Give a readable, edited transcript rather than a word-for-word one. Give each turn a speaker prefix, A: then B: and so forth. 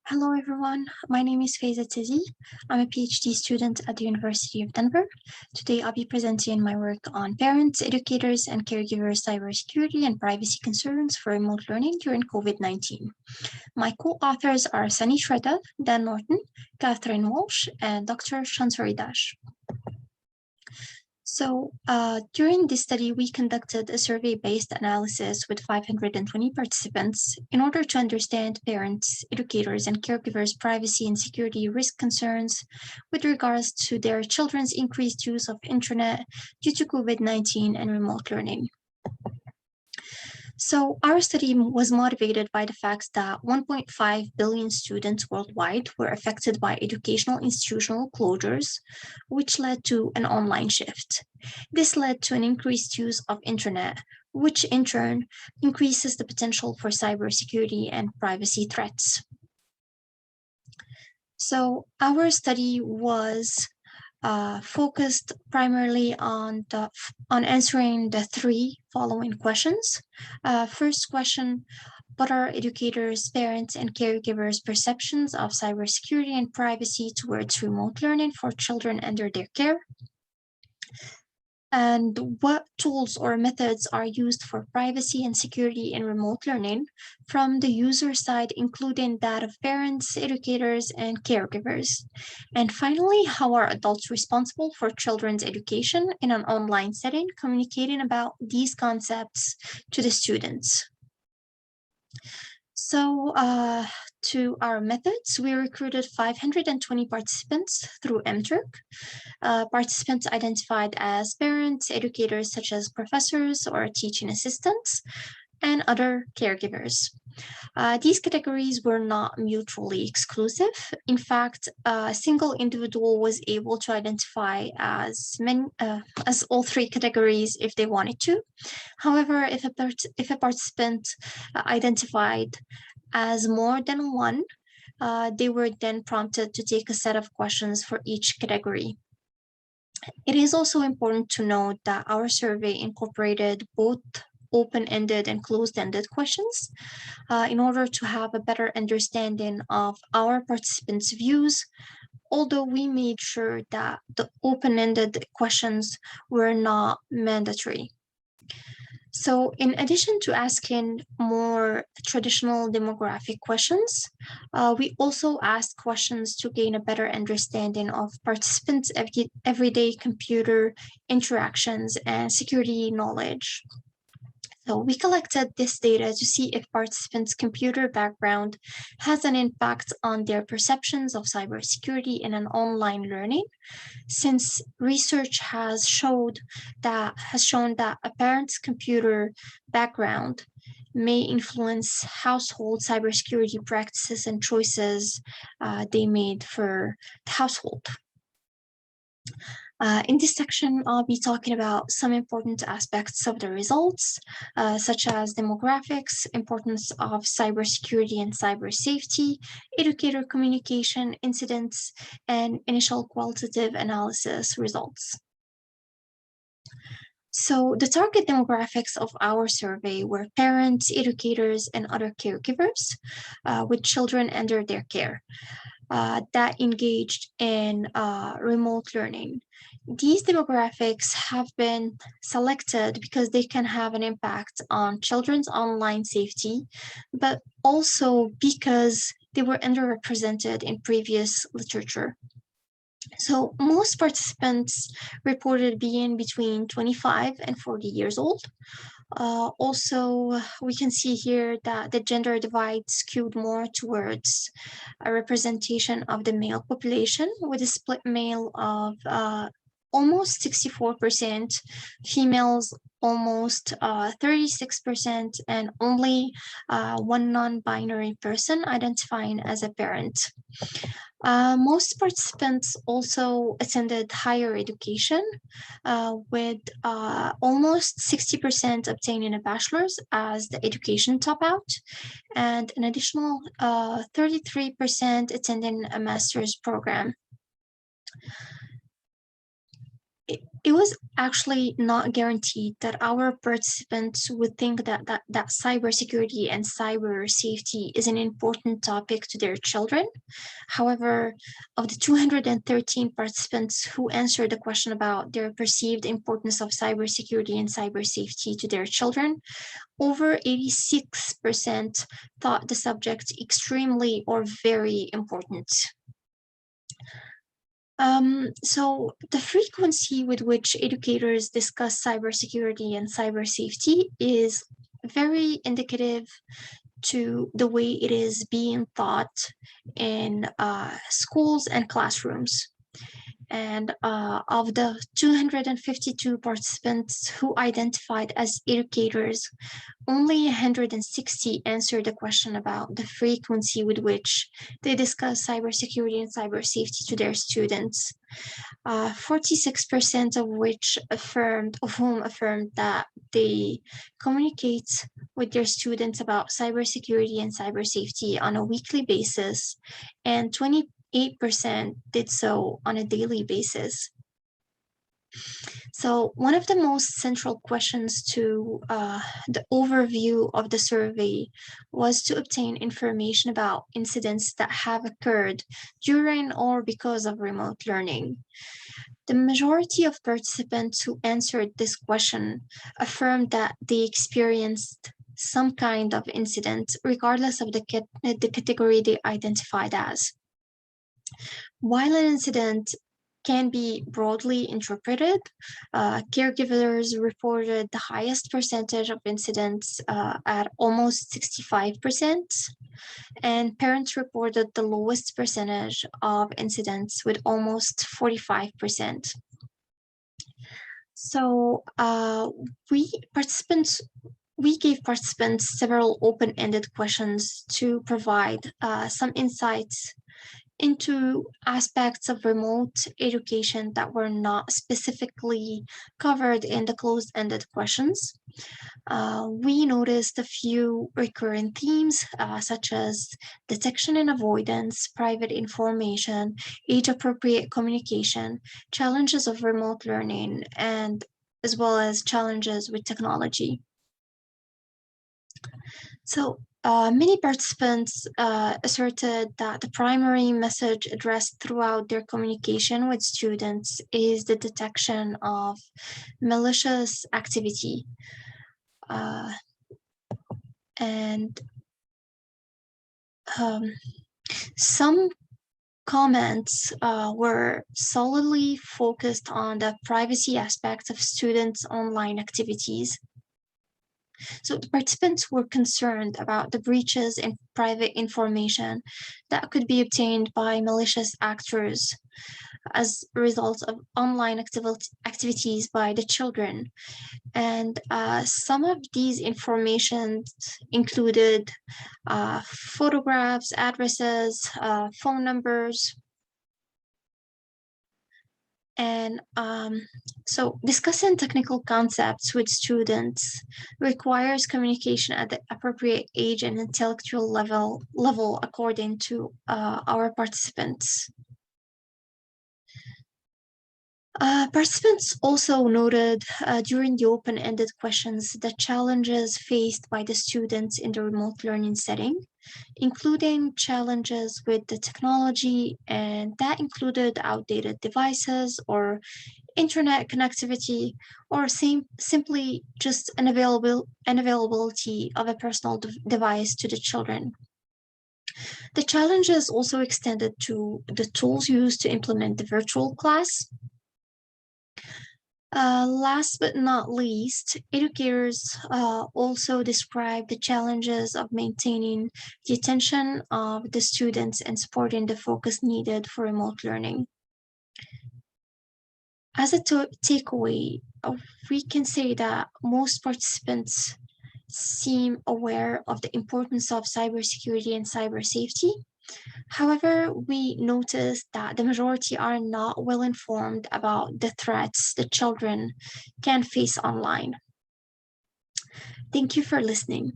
A: Hello, everyone. My name is Faiza Tazi. I'm a PhD student at the University of Denver. Today, I'll be presenting my work on parents, educators, and caregivers' cybersecurity and privacy concerns for remote learning during COVID-19. My co-authors are Shrestha, Dan Norton, Kathryn Walsh, and Dr. Sanchari. So during this study, we conducted a survey-based analysis with 520 participants in order to understand parents, educators, and caregivers' privacy and security risk concerns with regards to their children's increased use of internet due to COVID-19 and remote learning. So our study was motivated by the fact that 1.5 billion students worldwide were affected by educational institutional closures, which led to an online shift. This led to an increased use of internet, which in turn increases the potential for cybersecurity and privacy threats. So our study was focused primarily on answering the three following questions. First question, what are educators, parents, and caregivers' perceptions of cybersecurity and privacy towards remote learning for children under their care? And what tools or methods are used for privacy and security in remote learning from the user side, including that of parents, educators, and caregivers? And finally, how are adults responsible for children's education in an online setting, communicating about these concepts to the students? So to our methods, we recruited 520 participants through MTurk. Participants identified as parents, educators such as professors or teaching assistants, and other caregivers. These categories were not mutually exclusive. In fact, a single individual was able to identify as all three categories if they wanted to. However, if a participant identified as more than one, they were then prompted to take a set of questions for each category. It is also important to note that our survey incorporated both open-ended and closed-ended questions in order to have a better understanding of our participants' views, although we made sure that the open-ended questions were not mandatory. So in addition to asking more traditional demographic questions, we also asked questions to gain a better understanding of participants' everyday computer interactions and security knowledge. So we collected this data to see if participants' computer background has an impact on their perceptions of cybersecurity in an online learning, since research has shown that a parent's computer background may influence household cybersecurity practices and choices they made for the household. In this section, I'll be talking about some important aspects of the results, such as demographics, importance of cybersecurity and cyber safety, educator communication, incidents, and initial qualitative analysis results. So the target demographics of our survey were parents, educators, and other caregivers with children under their care that engaged in remote learning. These demographics have been selected because they can have an impact on children's online safety, but also because they were underrepresented in previous literature. So most participants reported being between 25 and 40 years old. Also, we can see here that the gender divide skewed more towards a representation of the male population, with a split male of almost 64%, females almost 36%, and only one non-binary person identifying as a parent. Most participants also attended higher education, with almost 60% obtaining a bachelor's as the education top out, and an additional 33% attending a master's program. it was actually not guaranteed that our participants would think that cybersecurity and cyber safety is an important topic to their children. However, of the 213 participants who answered the question about their perceived importance of cybersecurity and cyber safety to their children, over 86% thought the subject extremely or very important. So the frequency with which educators discuss cybersecurity and cyber safety is very indicative to the way it is being taught in schools and classrooms. And of the 252 participants who identified as educators, only 160 answered the question about the frequency with which they discuss cybersecurity and cyber safety to their students. 46% of whom affirmed that they communicate with their students about cybersecurity and cyber safety on a weekly basis, and 28% did so on a daily basis. So one of the most central questions to the overview of the survey was to obtain information about incidents that have occurred during or because of remote learning. The majority of participants who answered this question affirmed that they experienced some kind of incident, regardless of the category they identified as. While an incident can be broadly interpreted, caregivers reported the highest percentage of incidents at almost 65%, and parents reported the lowest percentage of incidents with almost 45%. So we gave participants several open-ended questions to provide some insights into aspects of remote education that were not specifically covered in the closed-ended questions. We noticed a few recurrent themes, such as detection and avoidance, private information, age-appropriate communication, challenges of remote learning, and as well as challenges with technology. So many participants asserted that the primary message addressed throughout their communication with students is the detection of malicious activity. And some comments were solidly focused on the privacy aspects of students' online activities. So the participants were concerned about the breaches in private information that could be obtained by malicious actors as a result of online activities by the children. And some of these informations included photographs, addresses, phone numbers. And so discussing technical concepts with students requires communication at the appropriate age and intellectual level according to our participants. Participants also noted during the open-ended questions the challenges faced by the students in the remote learning setting, including challenges with the technology, and that included outdated devices or internet connectivity, or simply just unavailability of a personal device to the children. The challenges also extended to the tools used to implement the virtual class. Last but not least, educators also describe the challenges of maintaining the attention of the students and supporting the focus needed for remote learning. As a takeaway, we can say that most participants seem aware of the importance of cybersecurity and cyber safety. However, we noticed that the majority are not well informed about the threats the children can face online. Thank you for listening.